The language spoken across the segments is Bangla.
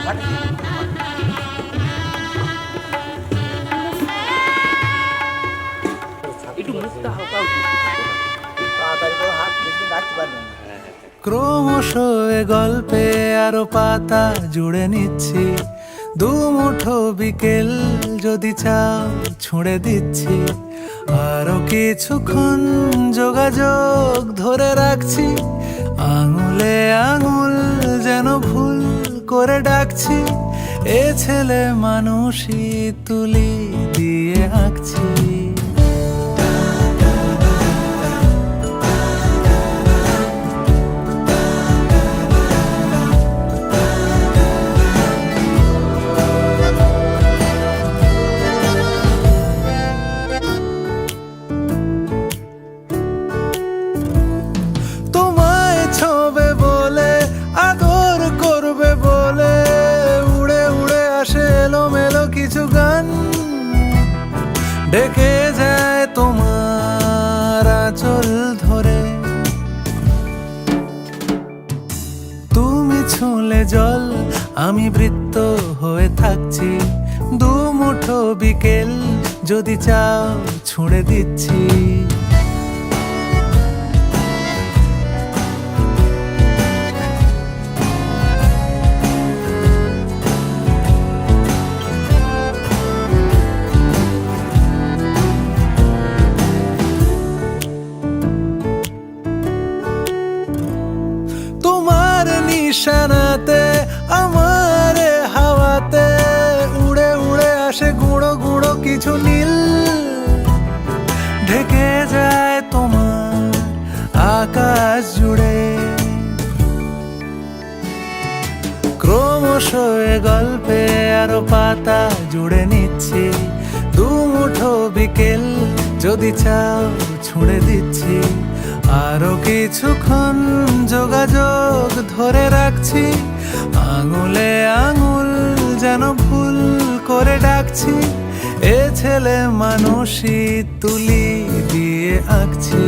একটু মুখটা হালকা উঁচু থাকে না, তাড়াতাড়ি করে হাত বেশি রাখতে পারবেন না। ক্রমশ এ গল্পে আরো পাতা জুড়ে নিচ্ছি, দুমুঠো বিকেল যদি চাও ছুঁড়ে দিচ্ছি, আরো কিছুক্ষণ যোগাযোগ ধরে রাখছি, আঙুলে আঙুল যেন ভুল করে ডাকছি, এ ছেলে মানুষই তুলি দিয়ে আঁকছি। তোমায় ছোবে বলে, আদর করবে বলে, উড়ে উড়ে আসে এলোমেলো কিছু গান, ডেকে যায় তোমার আঁচল ধরে। তুমি ছুঁলে জল, আমি বৃত্ত হয়ে থাকছি, দুমুঠো বিকেল যদি চাও ছুঁড়ে দিচ্ছি। তোমার নিশানাতে আমার হাওয়াতে উড়ে উড়ে আসে গুঁড়ো গুঁড়ো কিছু নীল, ঢেকে যায় তোমার আকাশ জুড়ে। ক্রমশ এ গল্পে আরো পাতা জুড়ে নিচ্ছি, দুমুঠো বিকেল যদি চাও ছুঁড়ে দিচ্ছি, আরো কিছুক্ষণ যোগাযোগ ধরে রাখছি, আঙুলে আঙুল যেন ভুল করে ডাকছি, এ ছেলে মানুষই তুলি দিয়ে আঁকছি।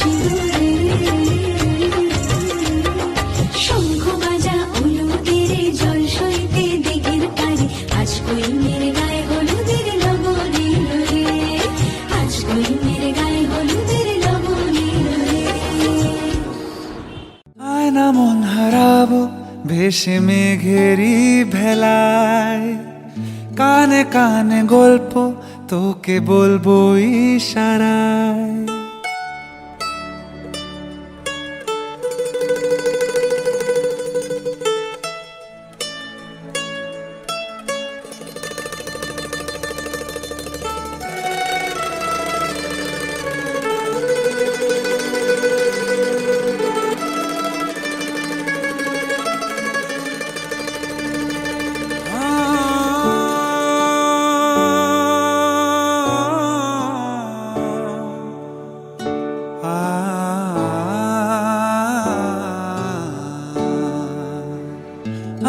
সিঁদুরে শঙ্খ বাজা উলুদের জল সইতে দিঘির পারে আজ কইনের গায়ে হলুদের লবণের রে আজ কইনের গায়ে হলুদের লবণের রে আয়না মন হারাবো ভেসে মেঘেরি ভেলায়, কানে কানে গল্প তোকে বলবো ইশারায়।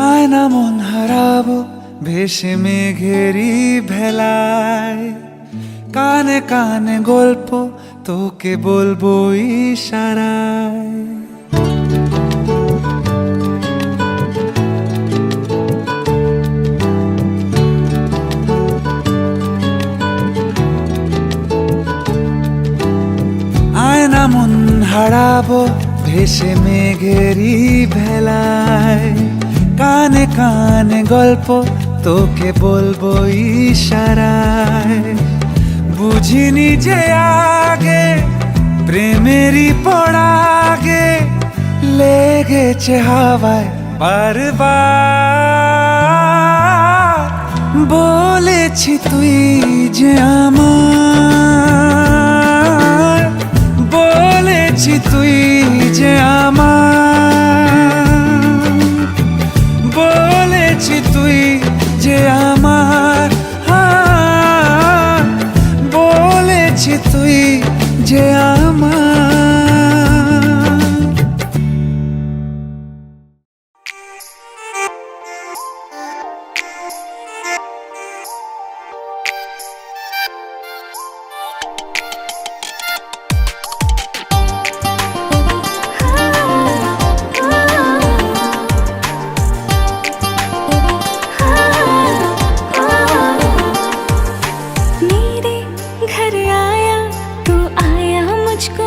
আয়না মন হারাবো ভেসে মেঘেরি ভেলায়, কানে কানে গল্প তোকে বলবো ইশারায়। আয়না মন হারাবো ভেসে মেঘেরি ভেলায়, কানে কানে গল্প তোকে বলবো ইশারায়। বুঝিনি যে আগে প্রেমেরই পড়াগে লেগেছে হাওয়ায় বারবার। বলেছি তুই যে আমার, বলেছি তুই যে আমার, বলেছি তুই যে আমার, বলেছি তুই যে আমার। मेरे घर आया तू आया मुझको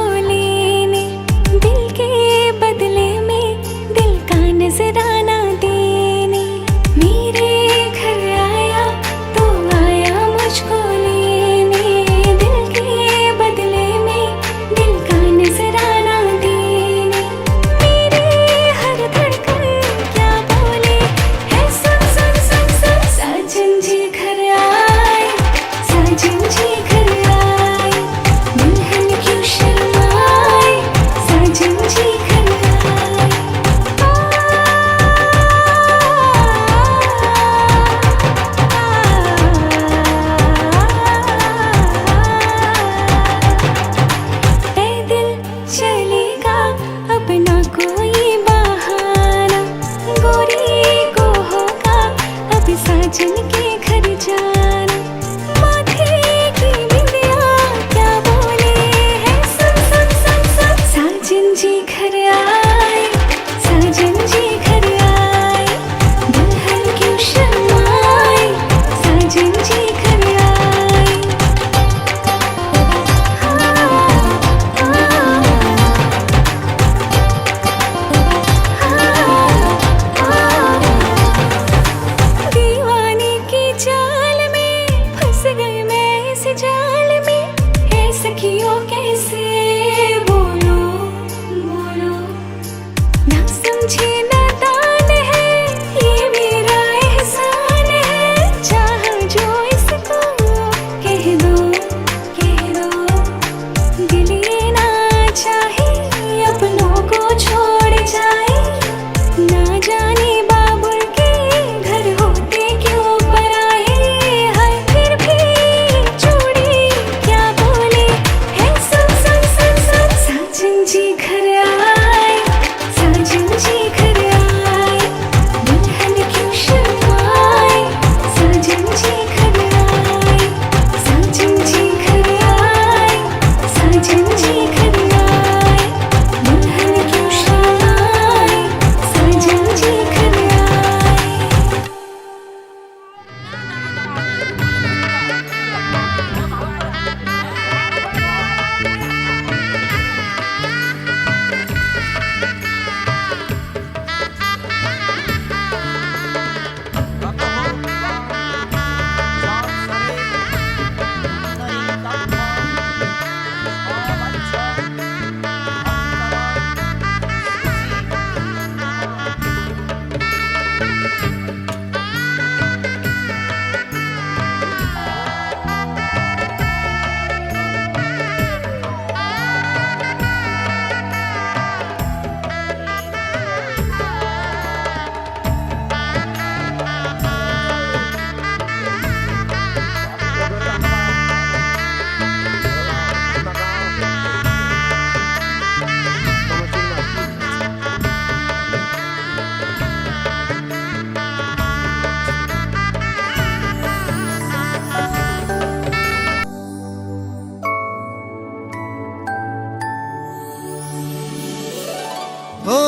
ও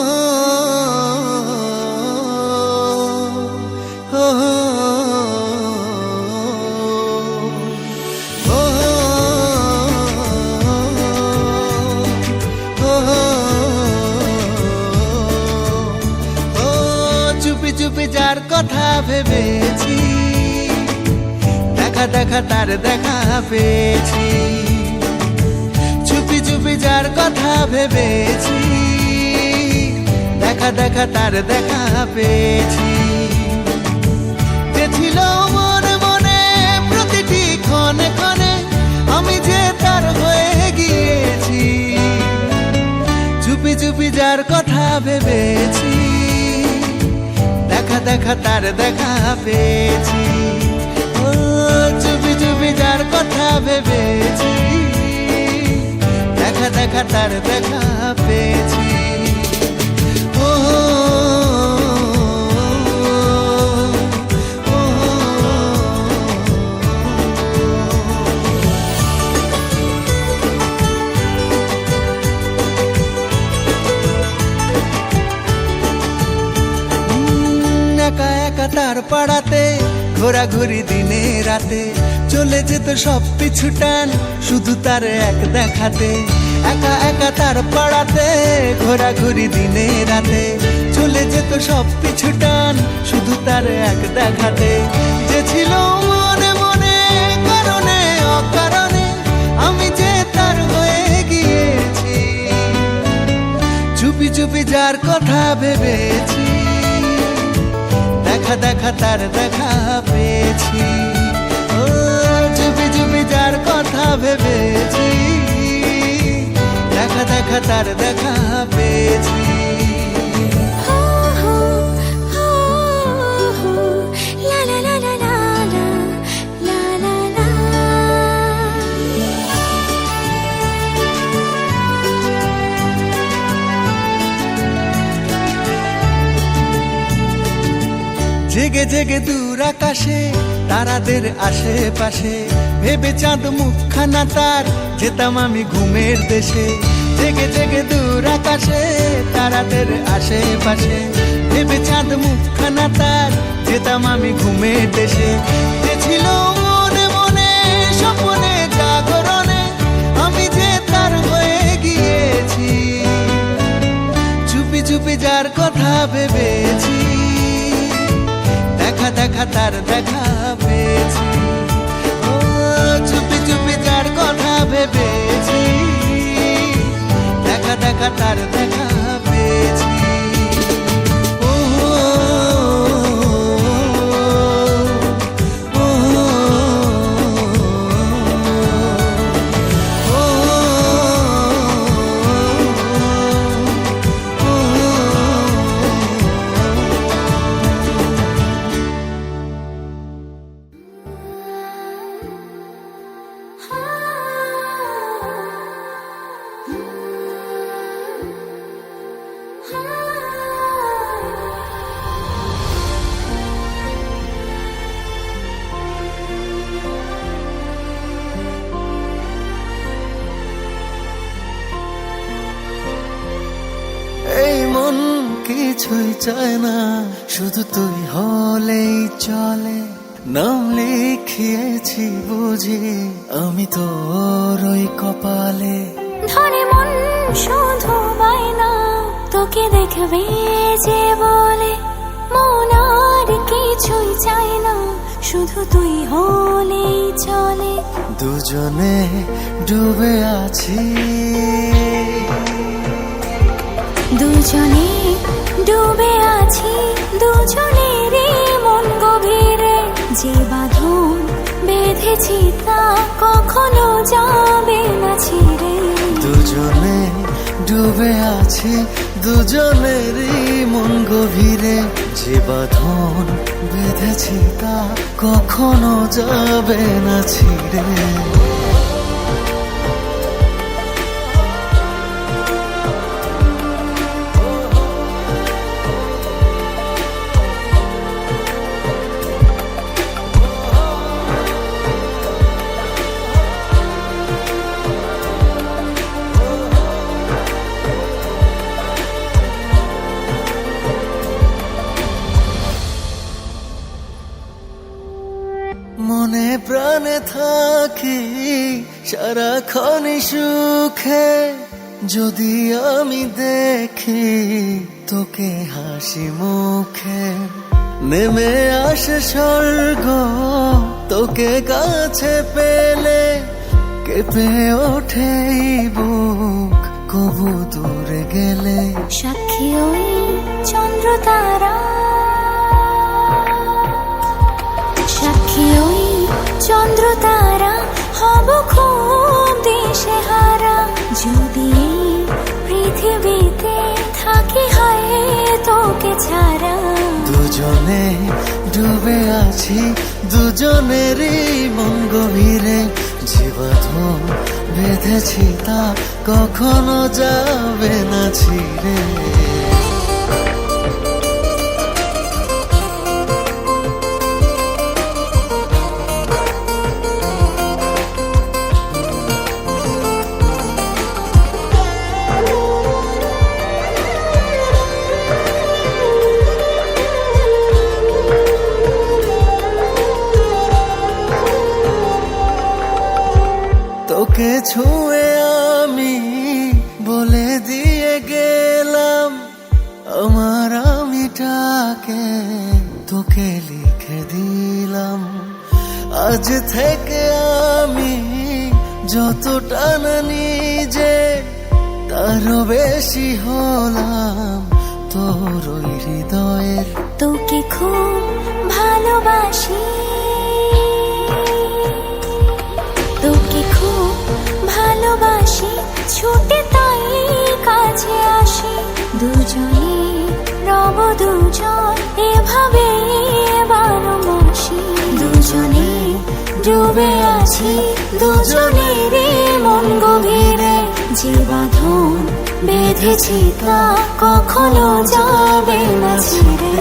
চুপি চুপি যার কথা ভেবেছি, দেখা দেখা তার দেখা পেয়েছি। চুপি চুপি যার কথা ভেবেছি, দেখা দেখা তার দেখা পেয়েছি। যে ছিল মনে মনে প্রতিটি ক্ষণে ক্ষণে, আমি যে তার হয়ে গিয়েছি। চুপি চুপি যার কথা ভেবেছি, দেখা দেখা তার দেখা পেয়েছি। ও চুপি চুপি যার কথা ভেবেছি, দেখা দেখা তার দেখা পেয়েছি। ও একা একা তার পাড়াতে ঘোরাঘুরি দিনে রাতে, চলে যেত সব পিছু টান শুধু তার এক দেখাতে। একা একা তার পাড়াতে ঘোরাঘুরি দিনে রাতে, চলে যেত সব পিছু টান শুধু তার এক দেখাতে। যে ছিল মনে মনে কারণে অকারণে, আমি যে তার হয়ে গিয়েছি। চুপি চুপি যার কথা ভেবেছি, দেখা দেখা তার দেখা পেয়েছি। ও চুপি চুপি যার কথা ভেবেছি, দেখা দেখা তার দেখা পেয়েছি। জেগে জেগে দূর আকাশে তারাদের আশেপাশে, ভেবে চাঁদ মুখখানা তার, যেতাম আমি ঘুমের দেশে। জেগে জেগে দূর আকাশে তারাদের আশেপাশে, ভেবে চাঁদ মুখখানা তার, যেতাম আমি ঘুমের দেশে। যে ছিল মনে মনে স্বপ্নে জাগরণে, আমি যে তার হয়ে গিয়েছি। চুপি চুপি যার কথা ভেবেছি, দেখা দেখা তার দেখা পেয়েছি। ও চুপি চুপি যার কথা ভেবেছি, দেখা দেখা তার দেখা পেয়েছি। ও এই মন কিছুই চায় না, শুধু তুই হলেই চলে। নাম লিখিয়েছি বুঝি আমি তোর ওই কপালে। ধরে মন শুধু বায়না, তোকে দেখবে যে বলে। মন আর কিছুই চায় না, শুধু তুই হলেই চলে। দুজনে ডুবে আছি, দুজনে ডুবে আছি, দুজনেরই মন গভীরে। যে বাঁধন বেঁধেছি তা কখনো যাবে না ছিঁড়ে। দুজনে ডুবে আছি, দুজনেরই মন গভীরে। যে বাঁধন বেঁধেছি তা কখনো যাবে না ছিঁড়ে। সারাক্ষণই সুখে যদি আমি দেখি তোকে হাসি মুখে, নেমে আসে স্বর্গ তোকে কাছে পেলে, কেঁপে ওঠে এই বুক কবু দূরে গেলে। সাক্ষী ওই চন্দ্র তারা, সাক্ষী ওই চন্দ্র তারা, হব খুব দিশেহারা যদি এই পৃথিবীতে থাকি হয় তোকে ছাড়া। দুজনে ডুবে আছি দুজনেরই মন গভীরে, যে বাঁধন বেঁধেছি তা কখনো যাবে না ছিঁড়ে। তোকে ছুঁয়ে আমি বলে দিয়ে গেলাম আমার আমিটাকে, তোকে লিখে দিলাম আজ থেকে আমি যতটা না নিজে, তারও বেশি হলাম তোর ওই হৃদয়ের। তোকে খুব ভালোবাসি, তোকে খুব ভালোবাসি, ছুটে তাই কাছে আসি, দুজনে রব দুজন এভাবে 12 মাসি। দুজনে ডুবে আছি দুজনের মন গভীরে, যে বাঁধন বেঁধেছি তা কখনো যাবে না ছিঁড়ে।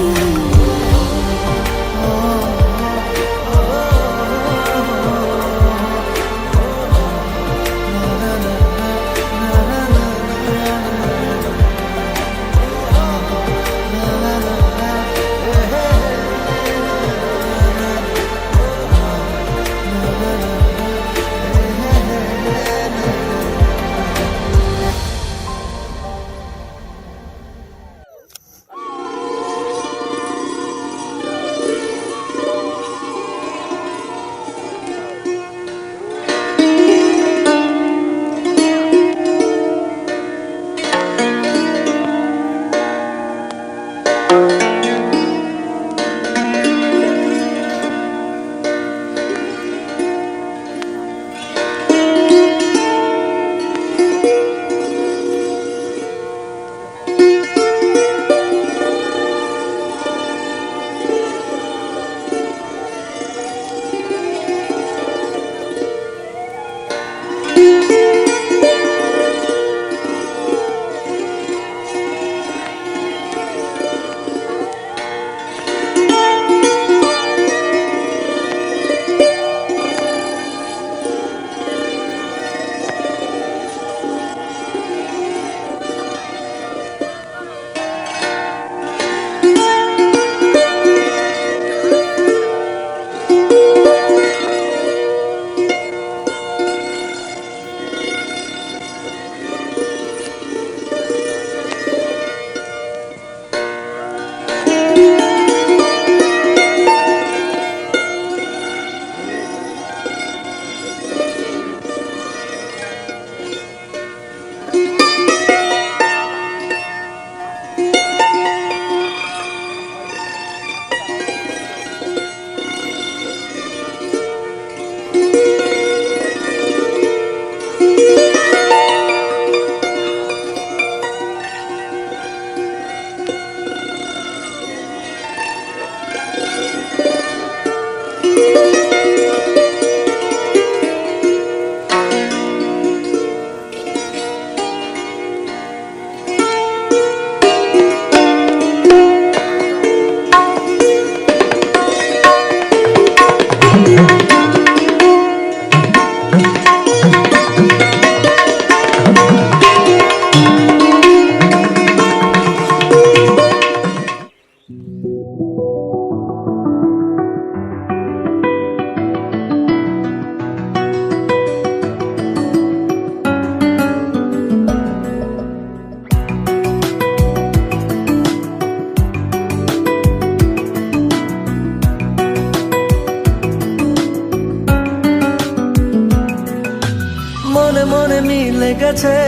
গেছে,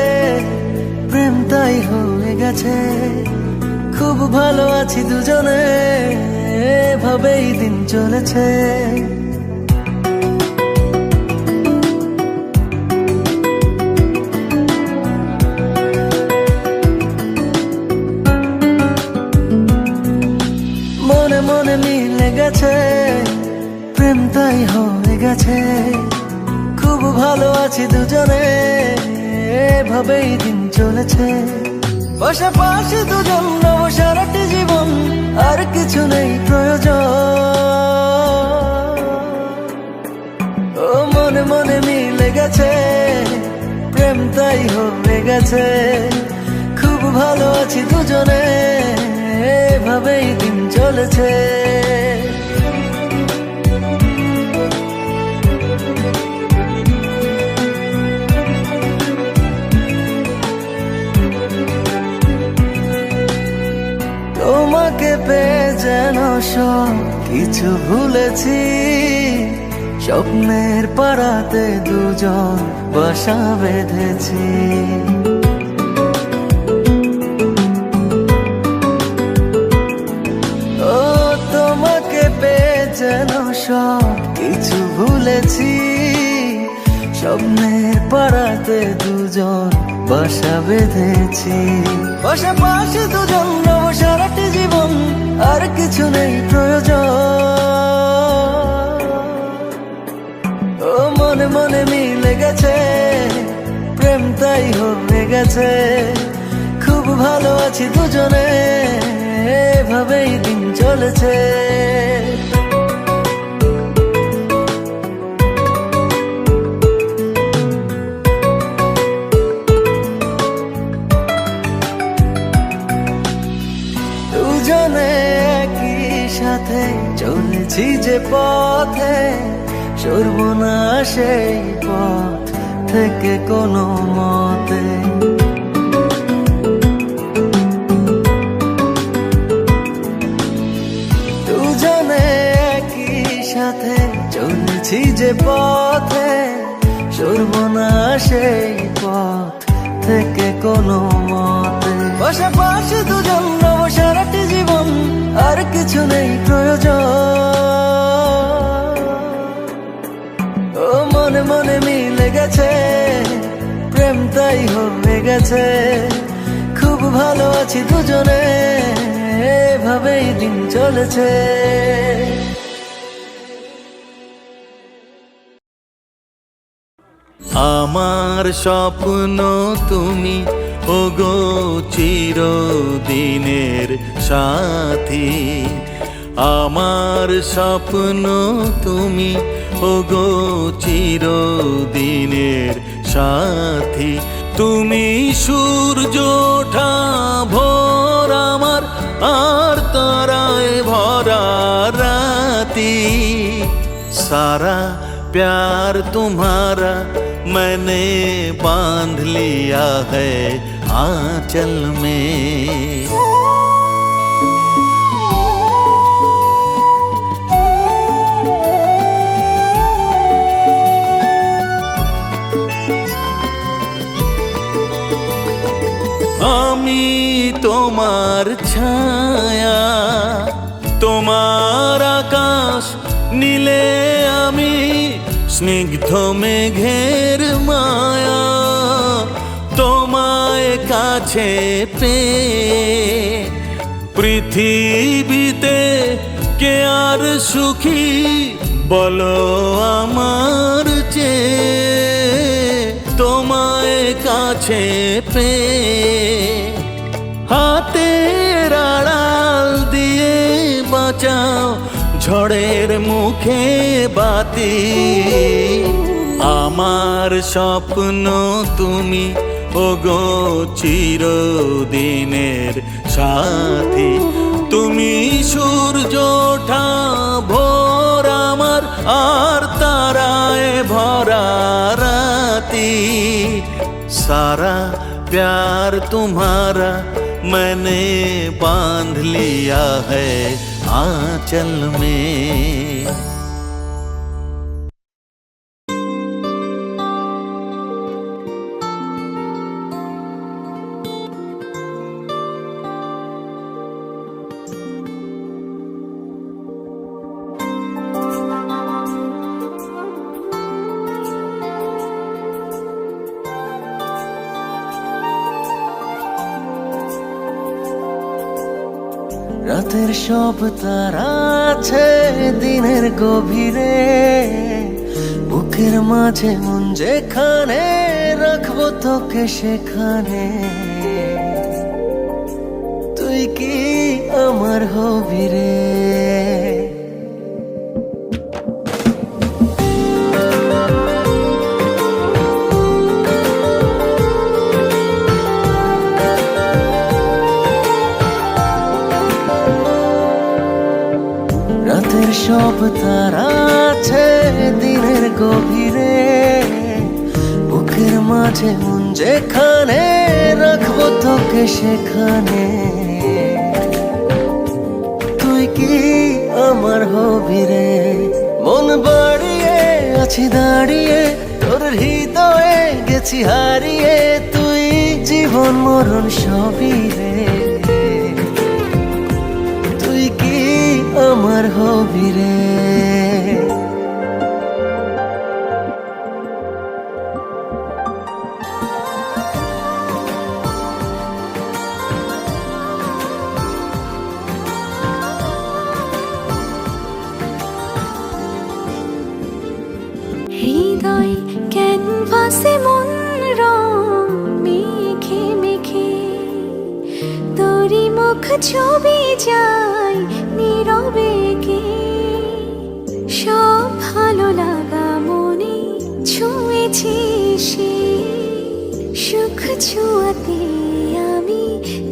প্রেম তাই হয়ে গেছে। খুব ভালো আছি দুজনে, এভাবেই দিন চলেছে। মনে মনে মিলে গেছে, প্রেম তাই হয়ে গেছে। খুব ভালো আছি দুজনে, এভাবেই দিন চলেছে। পাশাপাশি দুজন রব সারাটি জীবন, আর কিছু নেই প্রয়োজন। ও মনে মনে মিলে গেছে, প্রেম তাই হয়ে গেছে। খুব ভালো আছি দুজনে, এভাবেই দিন চলেছে। তোমাকে পেয়ে যেন সব কিছু ভুলেছি। স্বপ্নের পাড়াতে দুজন বাসা বেঁধেছি। ও তোমাকে পেয়ে যেন সব কিছু ভুলেছি। স্বপ্নের পাড়াতে দুজন বাসা বেঁধেছি। পাশাপাশি দুজন রব সারাটি জীবন, আর কিছু নেই প্রয়োজন। ও মনে মনে মিলে গেছে, প্রেম তাই হয়ে গেছে। খুব ভালো আছি দুজনে, এভাবেই দিন চলেছে। দুজনে একই সাথে চলেছি যে পথে, সরব না সেই পথ থেকে কোনো মতে। দুজনে একই সাথে চলেছি যে পথে, সরব না সেই পথ থেকে কোনো মতে। পাশাপাশি দুজন রব সারাটি জীবন, আর কিছু নেই প্রয়োজন। ও মনে মনে মিলে গেছে, প্রেম তাই হয়ে গেছে। খুব ভালো আছি দুজনে, এভাবেই দিন চলেছে। আমার স্বপ্ন তুমি, ওগো চিরদিনের সাথী। আমার স্বপ্ন তুমি, ওগো চিরদিনের সাথী। তুমি সূর্য ওঠা ভোর আমার, আর তারায় ভরা রাতি। सारा प्यार तुम्हारा मैंने बांध लिया है आंचल में। আমি তোমার ছায়া, তোমার আকাশ নীলে আমি স্নিগ্ধ মেঘের মায়া। তোমায় কাছে পেয়ে পৃথিবীতে কে আর সুখী বলো আমার চেয়ে। তোমায় কাছে পেয়ে হাতের আড়াল দিয়ে বাঁচাও ঝড়ের মুখে বাতি। আমার স্বপ্ন তুমি, ওগো চিরদিনের সাথী। তুমি সূর্য ওঠা ভোর আমার, আর তারায় ভরা রাতি। सारा प्यार तुम्हारा मैंने बांध लिया है आंचल में। রাতের সব তারা আছে দিনের গভীরে, বুকের মাঝে মন যেখানে রাখবো তোকে সেখানে। তুই কি আমার হবি রে? রাতের সব তারা আছে দিনের গভীরে, বুকের মাঝে মন যেখানে রাখবো তোকে সেখানে। তুই কি আমার হবি রে? মন বাড়িয়ে আছি দাঁড়িয়ে তোর হৃদয়ে গেছি হারিয়ে, তুই জীবন মরণ সবই রে। তুই কি আমার হবি রে? হৃদয় ক্যানভাসে মন রং মেখে মেখে, তোরি মুখ ছবি যায় নীরবে কে। সব ভালো লাগা মনে ছুঁয়েছি সে, সুখ ছুঁয়াতে আমি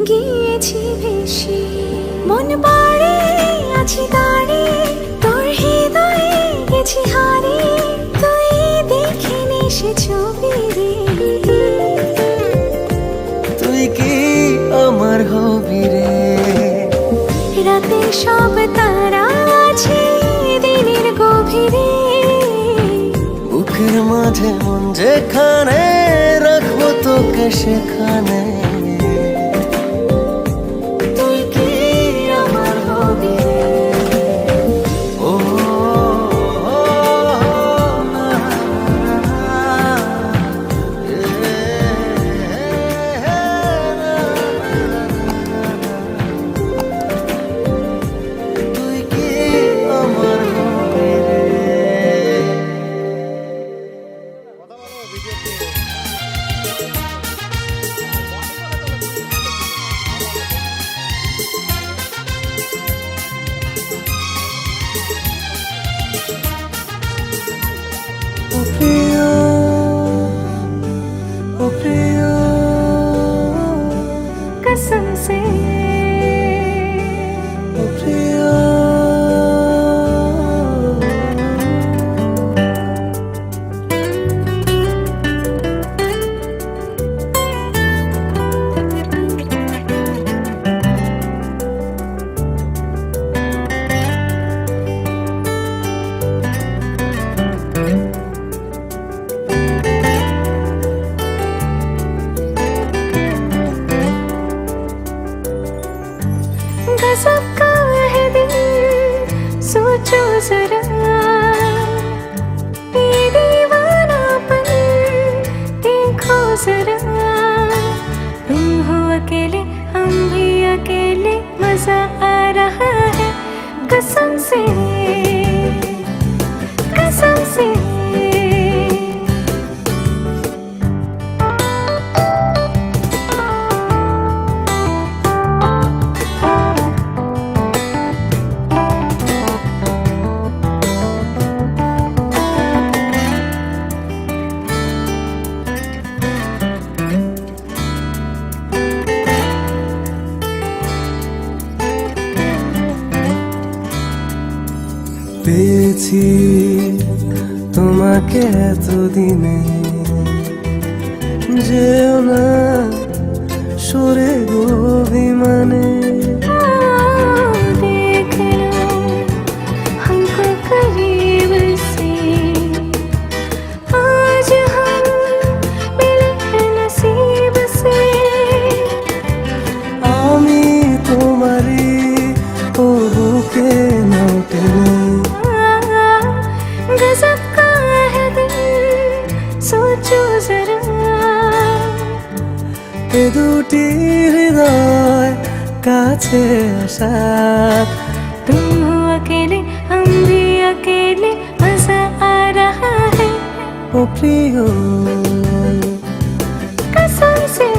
গিয়েছি ভেসে। মন বাড়ে আছি দাঁড়িয়ে তোর হৃদয়ে গেছি হারিয়ে, তুই দেখিনি সে ছবি রে। তুই কি আমার হবি রে? রাতের সব তারা আছে দিনের গভীরে, বুকের মাঝে মন যেখানে রাখবো তোকে সেখানে। তুই কি আমার হবি রে? ও না, তুই কি আমার হবি রে? ও প্রিয়, ও প্রিয়, कसम से ও প্রিয়। गजब का है दिल, सोचो जरा ये दीवानापन देखो जरा। तुम हो अकेले हम भी अकेले, मजा आ रहा है कसम से, कसम से। পেয়েছি তোমাকে এতদিনে, যেও না সরে গো বিমানে। देख लो हमको करीब से, आज हम मिले हैं नसीब से। আমি তোমারই ও বুকে নাও টেনে, गजब का है दिल, सोचो जरा এ দুটি হৃদয় কাছে আসার। तुम हो अकेले हम भी अकेले मजा आ रहा है ও প্রিয় कसम से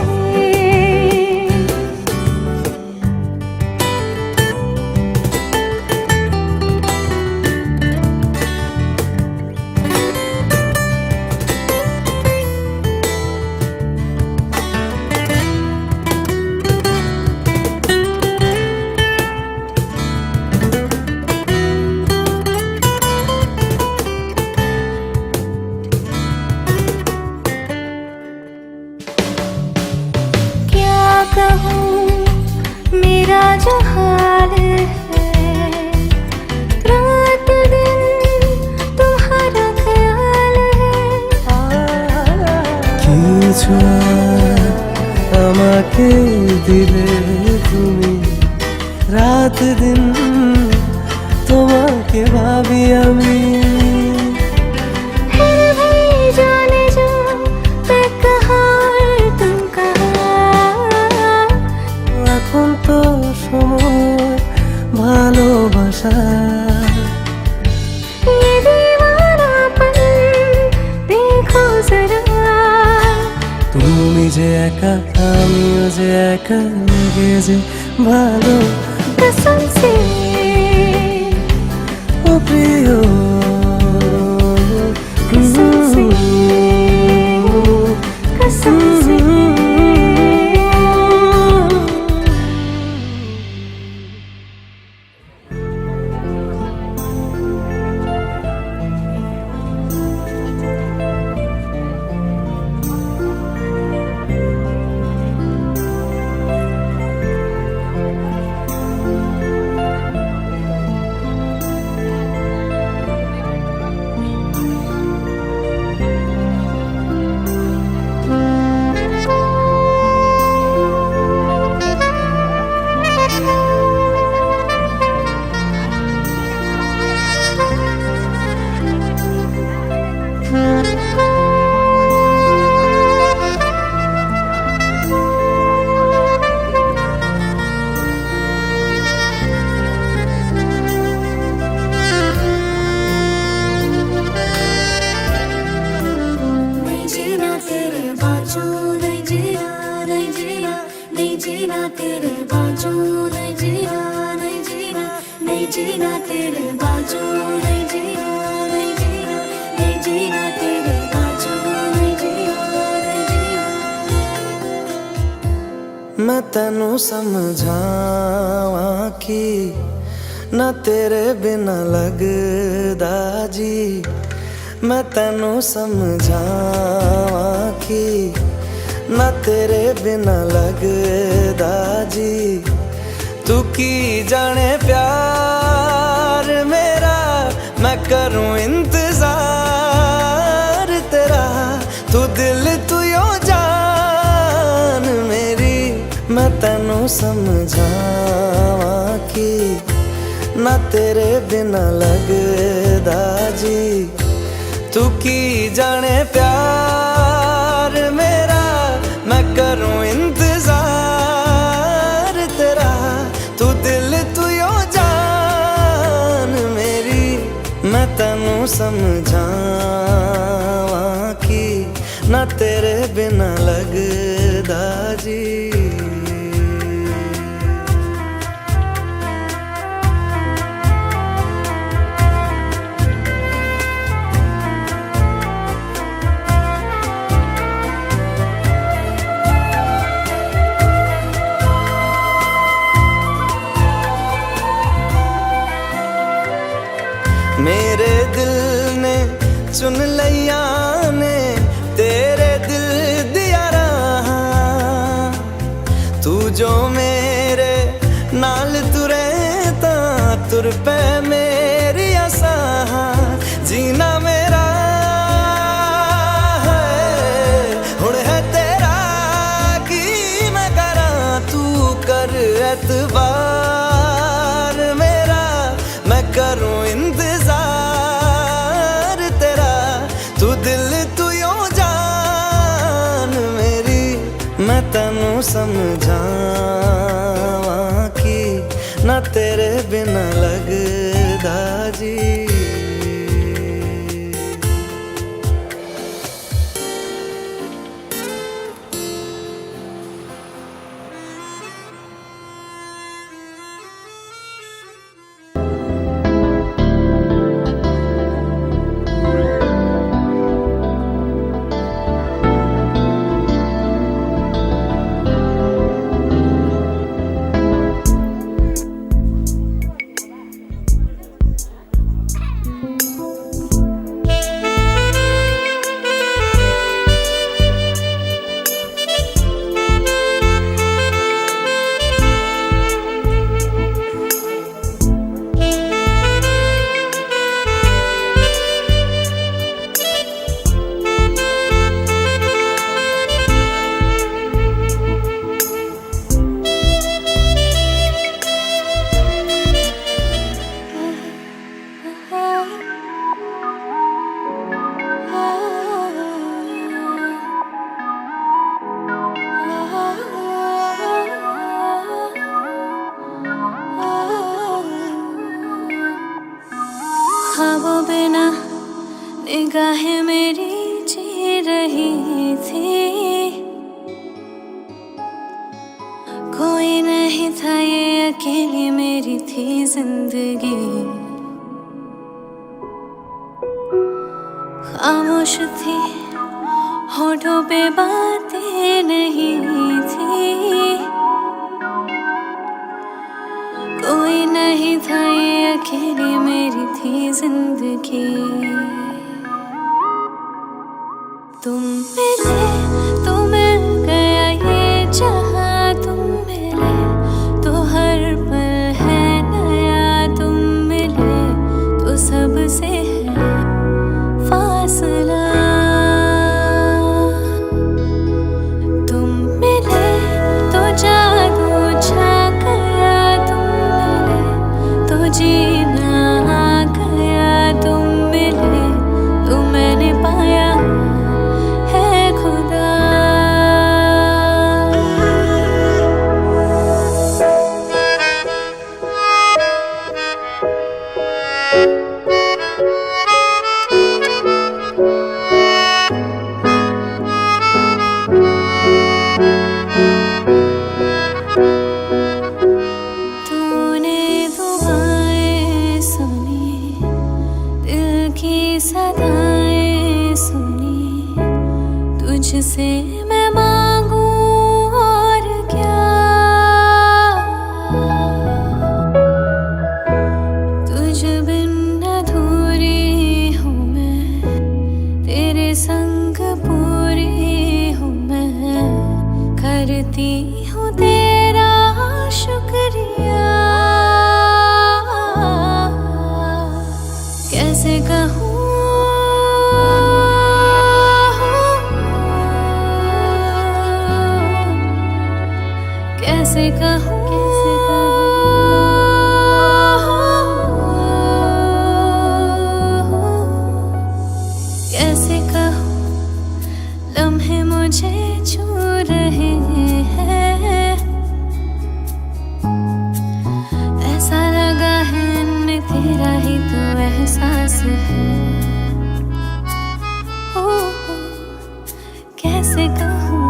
क्या कहूँ मेरा जो हाल है रात दिन तुम्हारा ख्याल है কিছু আমাকে দিলে তুমি রাত দিন তোমাকে ভাবি আমি फिर भी जाने जो मैं कहाँ और तुम कहाँ এখন তো সময় ভালোবাসা ये दीवानापन देखो जरा তুমি যে একা আমিও যে একা লেগে যে ভালো कसम से ও প্রিয় कसम से कसम से नहीं जीना तेरे बाजू नहीं जीना नहीं जीना नहीं जीना तेरे बाजू नहीं जीना नहीं जीना नहीं जीना तेरे बाजू नहीं जीना नहीं जीना नहीं जीना तेरे बाजू नहीं जीना नहीं जीना मैं तेनू समझावां कि ना तेरे बिना लगदा जी मैं तेनू समझावां कि ना तेरे बिना लगदा जी तू की जाने प्यार मेरा मैं करूं इंतजार तेरा तू दिल तू यो जान मेरी मैं तेनू समझावां कि ना तेरे बिना लगदा जी तू की जाने प्यार मेरा मैं करूं इंतजार तेरा तू दिल तू यो जान मेरी मैं तेनू समझावां कि ना तेरे बिना लगदा जी मेरे दिल ने चुन लिया ने तेरे दिल दिया रहा तू जो मेरे नाल तुरे ता तुर पे मेरी आसा जीना मेरा है हुण है तेरा की मैं करा तू कर एतबार मेरा मैं करूं इंतजार तेरा तू दिल तू यो जान मेरी मैं तेनू समझावां ना तेरे बिना लगदा जी। ख्वाबों बिना निगाहें मेरी जी रही थी, कोई नहीं था ये अकेली मेरी थी जिंदगी। खामोश थी होठों पे बातें नहीं थी, कोई नहीं था ये अकेली मेरी थी जिंदगी। तुम मिले तो मिल गया ये जहां, तुम मिले तो हर पल है नया, तुम मिले तो सबसे है फासला। तुम मिले तो जादू छा गया, तुम मिले तो जीना आ गया, तुम मिले तो मैंने पाया है खुदा। तूने दुआएं सुनी, दिल की सदाएं सुनी, तुझसे मैं मांगू और क्या। तुझ बिन अधूरी हूँ मैं, तेरे संग पूरी हूँ मैं, करती हूँ तेरा शुक्रिया। कैसे कहूँ कैसे कहूँ कैसे कहूँ लम्हे मुझे छू रहे हैं, ऐसा लगा है इनमें तेरा ही तो एहसास है। ओ कैसे कहूँ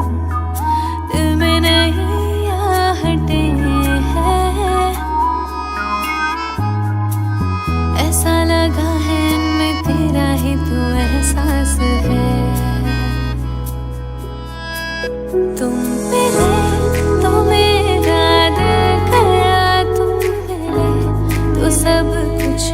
दिल में नहीं आहटे हैं, ऐसा लगा है इनमें तेरा ही तो एहसास है। तुम मिले तो मेरा दिल गया, तुम मिले तो सब कुछ